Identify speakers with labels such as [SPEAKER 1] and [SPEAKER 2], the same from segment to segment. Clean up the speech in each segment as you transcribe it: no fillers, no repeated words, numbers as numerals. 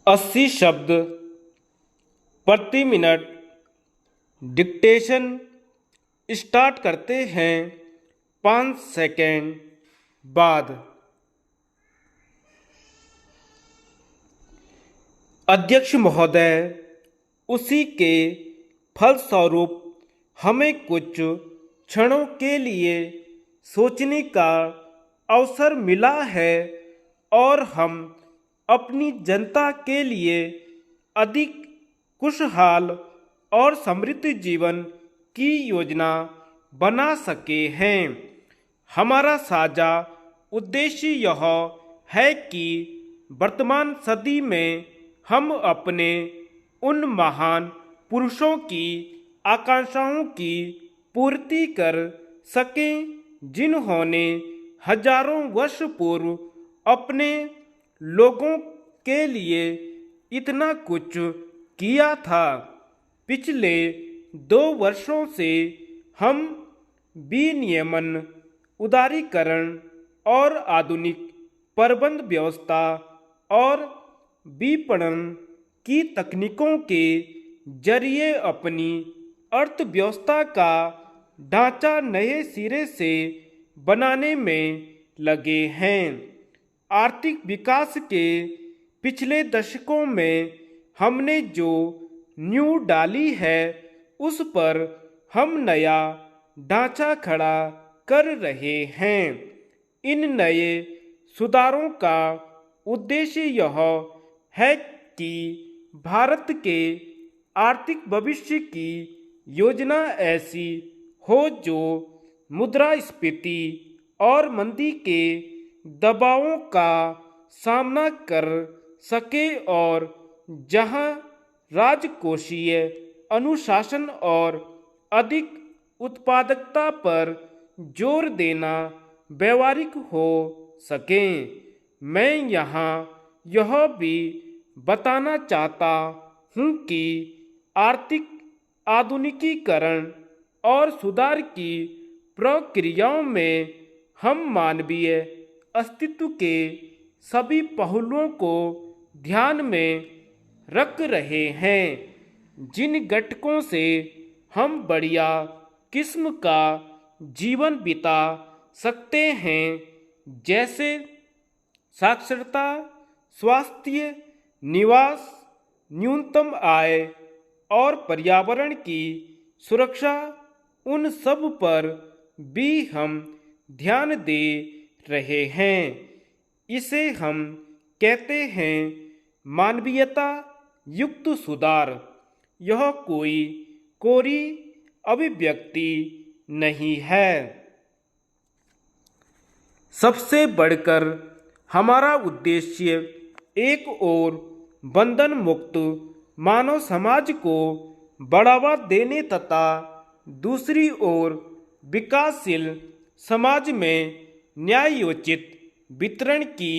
[SPEAKER 1] 80 शब्द प्रति minute dictation start करते हैं 5 सेकेंड बाद। अध्यक्ष महोदय, उसी के फलस्वरूप हमें कुछ क्षणों के लिए सोचने का अवसर मिला है और हम अपनी जनता के लिए अधिक खुशहाल और समृद्ध जीवन की योजना बना सके हैं। हमारा साझा उद्देश्य यह है कि वर्तमान सदी में हम अपने उन महान पुरुषों की आकांक्षाओं की पूर्ति कर सकें जिन्होंने हजारों वर्ष पूर्व अपने लोगों के लिए इतना कुछ किया था। पिछले 2 वर्षों से हम विनियमन, उदारीकरण और आधुनिक प्रबंध व्यवस्था और विपणन की तकनीकों के जरिए अपनी अर्थव्यवस्था का ढांचा नए सिरे से बनाने में लगे हैं। आर्थिक विकास के पिछले दशकों में हमने जो नींव डाली है उस पर हम नया ढांचा खड़ा कर रहे हैं। इन नए सुधारों का उद्देश्य यह है कि भारत के आर्थिक भविष्य की योजना ऐसी हो जो मुद्रास्फीति और मंदी के दबावों का सामना कर सके और जहां राजकोषीय अनुशासन और अधिक उत्पादकता पर जोर देना व्यावहारिक हो सके। मैं यहाँ यह भी बताना चाहता हूँ कि आर्थिक आधुनिकीकरण और सुधार की प्रक्रियाओं में हम मानवीय अस्तित्व के सभी पहलुओं को ध्यान में रख रहे हैं। जिन घटकों से हम बढ़िया किस्म का जीवन बिता सकते हैं, जैसे साक्षरता, स्वास्थ्य, निवास, न्यूनतम आय और पर्यावरण की सुरक्षा, उन सब पर भी हम ध्यान दे रहे हैं। इसे हम कहते हैं मानवीयता युक्त सुधार। यह कोई कोरी अभिव्यक्ति नहीं है। सबसे बढ़कर हमारा उद्देश्य एक ओर बंधन मुक्त मानव समाज को बढ़ावा देने तथा दूसरी ओर विकासशील समाज में न्यायोचित वितरण की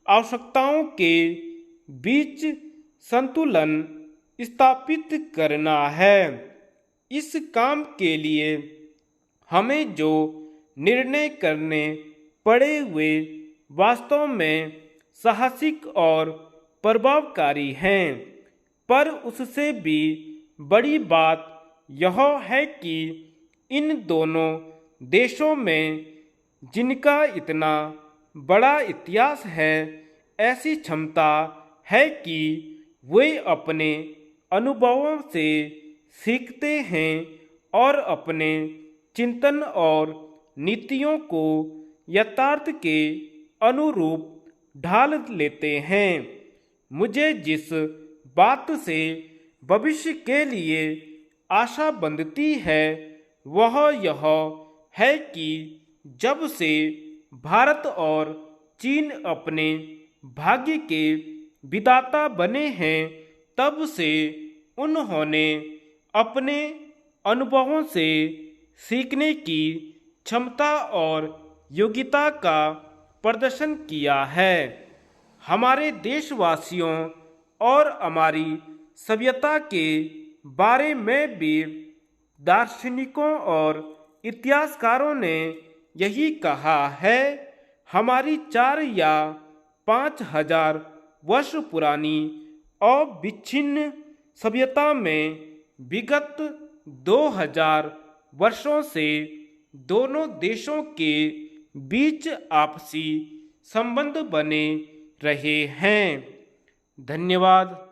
[SPEAKER 1] आवश्यकताओं के बीच संतुलन स्थापित करना है। इस काम के लिए हमें जो निर्णय करने पड़े हुए वास्तव में साहसिक और प्रभावकारी हैं, पर उससे भी बड़ी बात यह है कि इन दोनों देशों में जिनका इतना बड़ा इतिहास है, ऐसी क्षमता है कि वे अपने अनुभवों से सीखते हैं और अपने चिंतन और नीतियों को यथार्थ के अनुरूप ढाल लेते हैं। मुझे जिस बात से भविष्य के लिए आशा बंधती है वह यह है कि जब से भारत और चीन अपने भाग्य के विधाता बने हैं, तब से उन्होंने अपने अनुभवों से सीखने की क्षमता और योग्यता का प्रदर्शन किया है। हमारे देशवासियों और हमारी सभ्यता के बारे में भी दार्शनिकों और इतिहासकारों ने यही कहा है। हमारी 4 या 5 हजार वर्ष पुरानी अविच्छिन्न सभ्यता में विगत 2000 वर्षों से दोनों देशों के बीच आपसी संबंध बने रहे हैं। धन्यवाद।